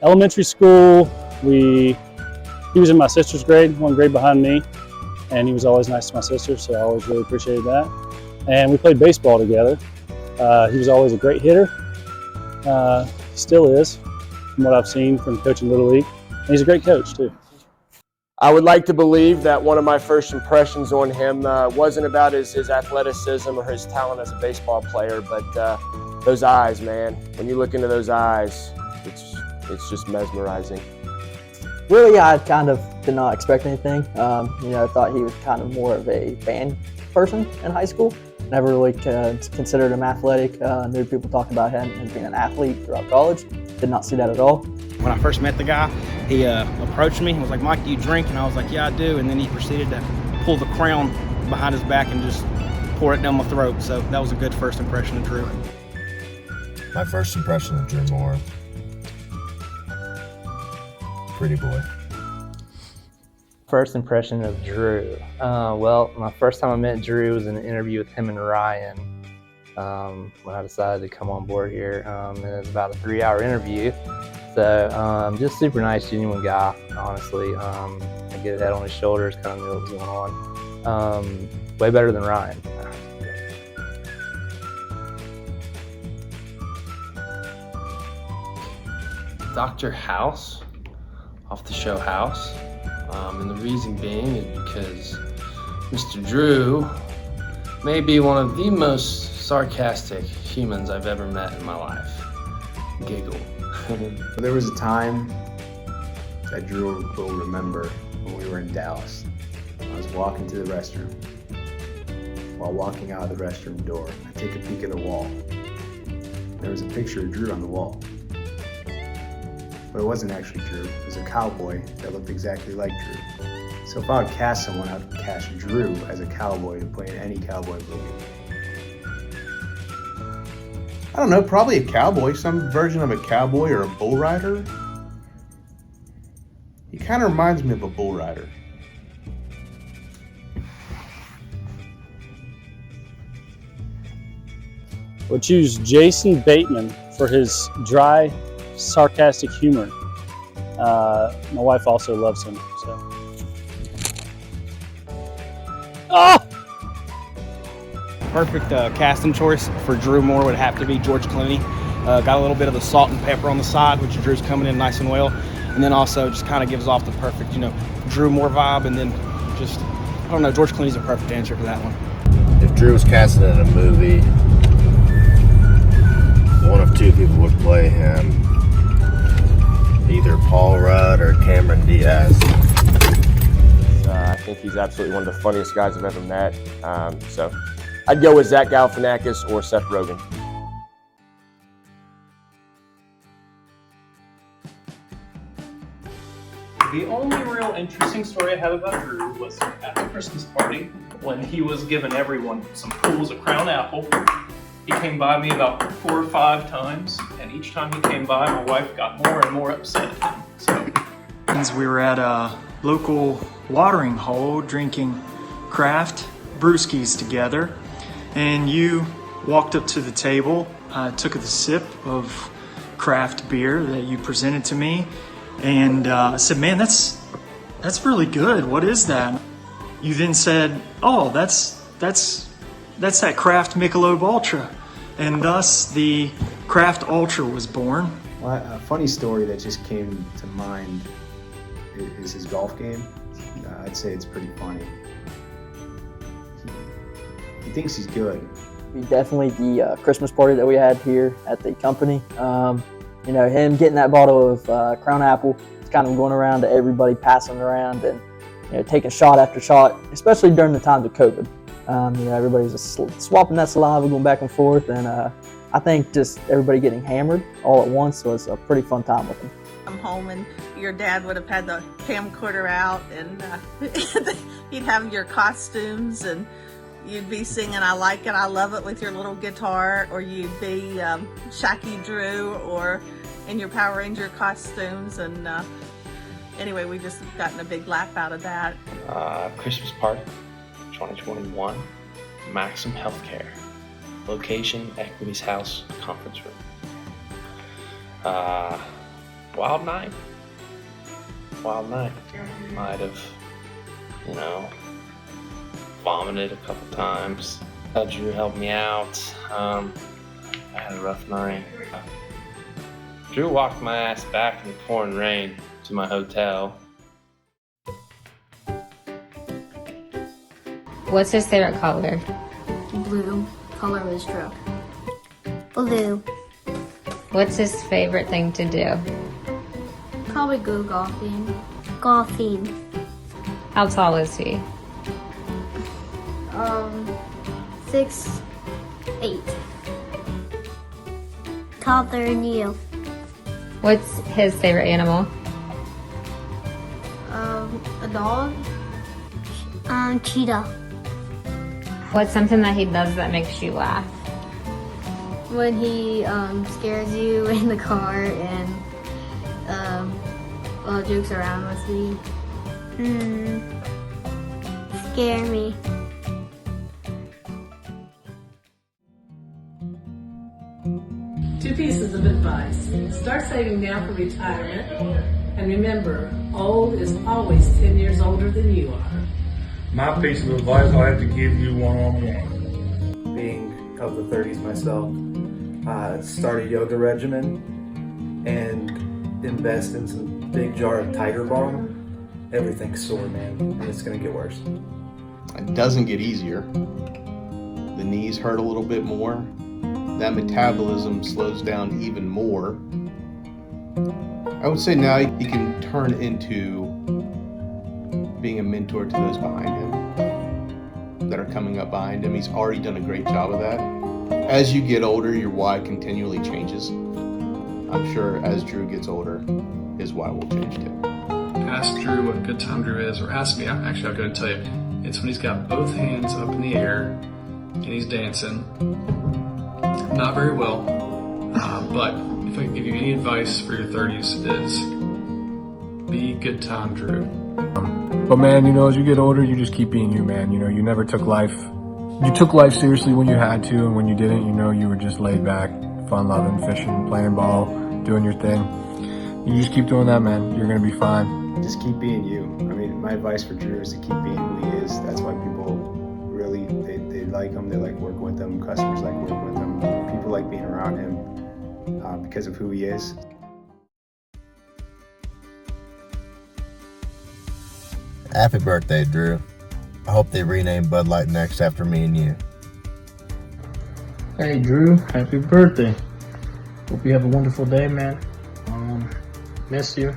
Elementary school, he was in my sister's grade, one grade behind me, and he was always nice to my sister, so I always really appreciated that. And we played baseball together. He was always a great hitter, still is, from what I've seen from coaching Little League. And he's a great coach, too. I would like to believe that one of my first impressions on him wasn't about his athleticism or his talent as a baseball player, but those eyes, man. When you look into those eyes, it's just mesmerizing. Really, I kind of did not expect anything. I thought he was kind of more of a band person in high school. Never really considered him athletic. Knew people talking about him as being an athlete throughout college. Did not see that at all. When I first met the guy, he approached me and was like, "Mike, do you drink?" And I was like, "Yeah, I do." And then he proceeded to pull the crown behind his back and just pour it down my throat. So that was a good first impression of Drew. My first impression of Drew Moore, pretty boy. First impression of Drew. Well, my first time I met Drew was in an interview with him and Ryan when I decided to come on board here. And it was about a 3-hour interview. So just super nice, genuine guy, honestly. I get a head on his shoulders, kind of knew what was going on. Way better than Ryan. Dr. House, off the show House. And the reason being is because Mr. Drew may be one of the most sarcastic humans I've ever met in my life. Giggle. There was a time that Drew will remember when we were in Dallas. I was walking to the restroom. While walking out of the restroom door, I take a peek at the wall. There was a picture of Drew on the wall. But it wasn't actually Drew. It was a cowboy that looked exactly like Drew. So if I would cast someone, I would cast Drew as a cowboy to play in any cowboy movie. I don't know, probably a cowboy, some version of a cowboy or a bull rider. He kind of reminds me of a bull rider. We'll choose Jason Bateman for his dry, sarcastic humor. My wife also loves him. So. Oh! Perfect casting choice for Drew Moore would have to be George Clooney. Got a little bit of the salt and pepper on the side, which Drew's coming in nice and well. And then also just kind of gives off the perfect, Drew Moore vibe. And then just, I don't know, George Clooney's a perfect answer for that one. If Drew was casted in a movie, one of two people would play him. Either Paul Rudd or Cameron Diaz. I think he's absolutely one of the funniest guys I've ever met. So I'd go with Zach Galifianakis or Seth Rogen. The only real interesting story I have about Drew was at the Christmas party when he was giving everyone some pools of Crown Apple. He came by me about 4 or 5 times, and each time he came by, my wife got more and more upset at him. So we were at a local watering hole drinking craft brewskis together, and you walked up to the table, took a sip of craft beer that you presented to me, and I said, "Man, that's really good. What is that?" You then said, "Oh, that's that Craft Michelob Ultra," and thus the Craft Ultra was born. Well, a funny story that just came to mind is his golf game. I'd say it's pretty funny. He thinks he's good. Definitely the Christmas party that we had here at the company. Him getting that bottle of Crown Apple, it's kind of going around to everybody, passing around and taking shot after shot, especially during the times of COVID. Everybody's just swapping that saliva, going back and forth, and I think just everybody getting hammered all at once was a pretty fun time with him. Come home and your dad would have had the camcorder out, and you'd have your costumes, and you'd be singing "I Like It, I Love It" with your little guitar, or you'd be Shaky Drew or in your Power Ranger costumes, and anyway, we just gotten a big laugh out of that. Christmas party, 2021, Maxim Healthcare. Location, Equities House, conference room. Wild night. Wild night. Might have, vomited a couple times. Had Drew help me out. I had a rough night. Drew walked my ass back in the pouring rain to my hotel. What's his favorite color? Blue. Color of his truck. Blue. What's his favorite thing to do? Probably go golfing. Golfing. How tall is he? 6'8". Taller than you. What's his favorite animal? A dog. Cheetah. What's something that he does that makes you laugh? When he scares you in the car and jokes around with me. Scare me. Two pieces of advice. Start saving now for retirement. And remember, old is always 10 years older than you are. My piece of advice I have to give you one-on-one. Being of the 30s myself, start a yoga regimen and invest in some big jar of Tiger Balm. Everything's sore, man, and it's gonna get worse. It doesn't get easier. The knees hurt a little bit more. That metabolism slows down even more. I would say now he can turn into being a mentor to those behind him, that are coming up behind him. He's already done a great job of that. As you get older, your why continually changes. I'm sure as Drew gets older, his why will change too. Ask Drew what good time Drew is, or ask me. Actually, I'll go and tell you. It's when he's got both hands up in the air and he's dancing. Not very well, but if I can give you any advice for your 30s is be good time Drew. But man, as you get older, you just keep being you, man. You never took life. You took life seriously when you had to, and when you didn't, you were just laid back, fun loving, fishing, playing ball, doing your thing. You just keep doing that, man. You're gonna be fine. Just keep being you. I mean, my advice for Drew is to keep being who he is. That's why people really, they like him. They like working with him. Customers like working with him. People like being around him because of who he is. Happy birthday, Drew. I hope they rename Bud Light next after me and you. Hey, Drew. Happy birthday. Hope you have a wonderful day, man. Miss you.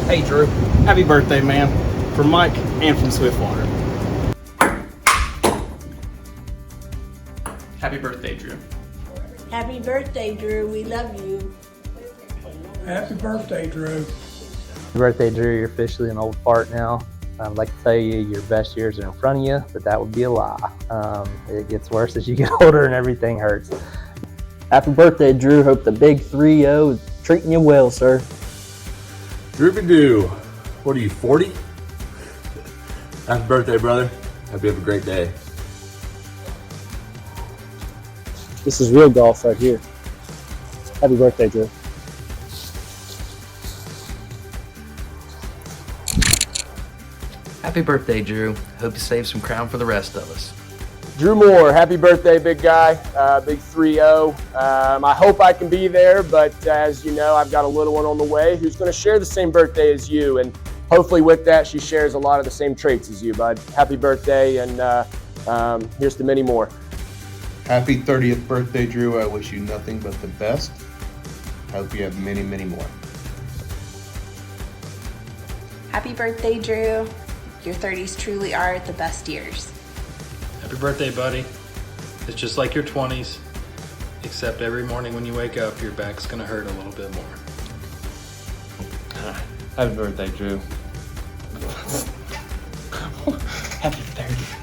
Hey, Drew. Happy birthday, man. From Mike and from Swiftwater. Happy birthday, Drew. Happy birthday, Drew. We love you. Happy birthday, Drew. Happy birthday, Drew. You're officially an old fart now. I'd like to tell you your best years are in front of you, but that would be a lie. It gets worse as you get older and everything hurts. Happy birthday, Drew. Hope the big 3-0 is treating you well, sir. Droopy-doo. What are you, 40? Happy birthday, brother. Hope you have a great day. This is real golf right here. Happy birthday, Drew. Happy birthday, Drew. Hope you save some crown for the rest of us. Drew Moore, happy birthday, big guy, big 3-0. I hope I can be there, but as you know, I've got a little one on the way who's going to share the same birthday as you, and hopefully with that, she shares a lot of the same traits as you, bud. Happy birthday, and here's to many more. Happy 30th birthday, Drew. I wish you nothing but the best. I hope you have many, many more. Happy birthday, Drew. Your 30s truly are the best years. Happy birthday, buddy. It's just like your 20s, except every morning when you wake up, your back's gonna hurt a little bit more. Happy birthday, Drew. Happy 30th.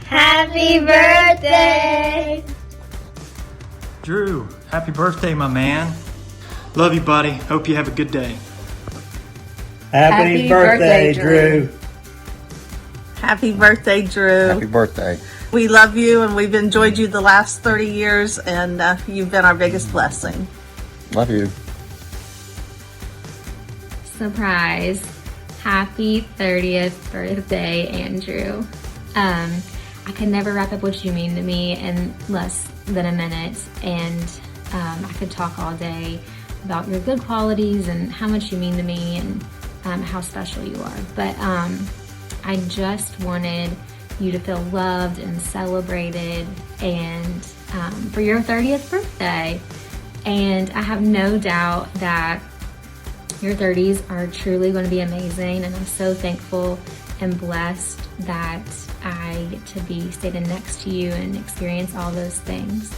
Happy birthday! Drew, happy birthday, my man. Love you, buddy. Hope you have a good day. Happy birthday, Drew. Happy birthday, Drew. Happy birthday. We love you and we've enjoyed you the last 30 years and you've been our biggest blessing. Love you. Surprise. Happy 30th birthday, Andrew. I could never wrap up what you mean to me in less than a minute, and I could talk all day about your good qualities and how much you mean to me and how special you are. But I just wanted you to feel loved and celebrated and for your 30th birthday. And I have no doubt that your 30s are truly going to be amazing, and I'm so thankful and blessed that I get to be standing next to you and experience all those things.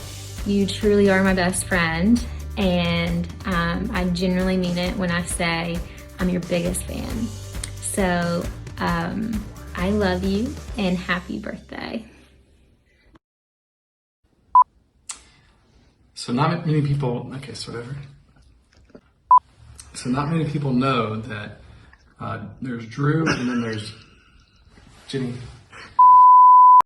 You truly are my best friend, and I genuinely mean it when I say I'm your biggest fan. So I love you and happy birthday. So not many people, okay, so whatever. So not many people know that there's Drew and then there's Jenny.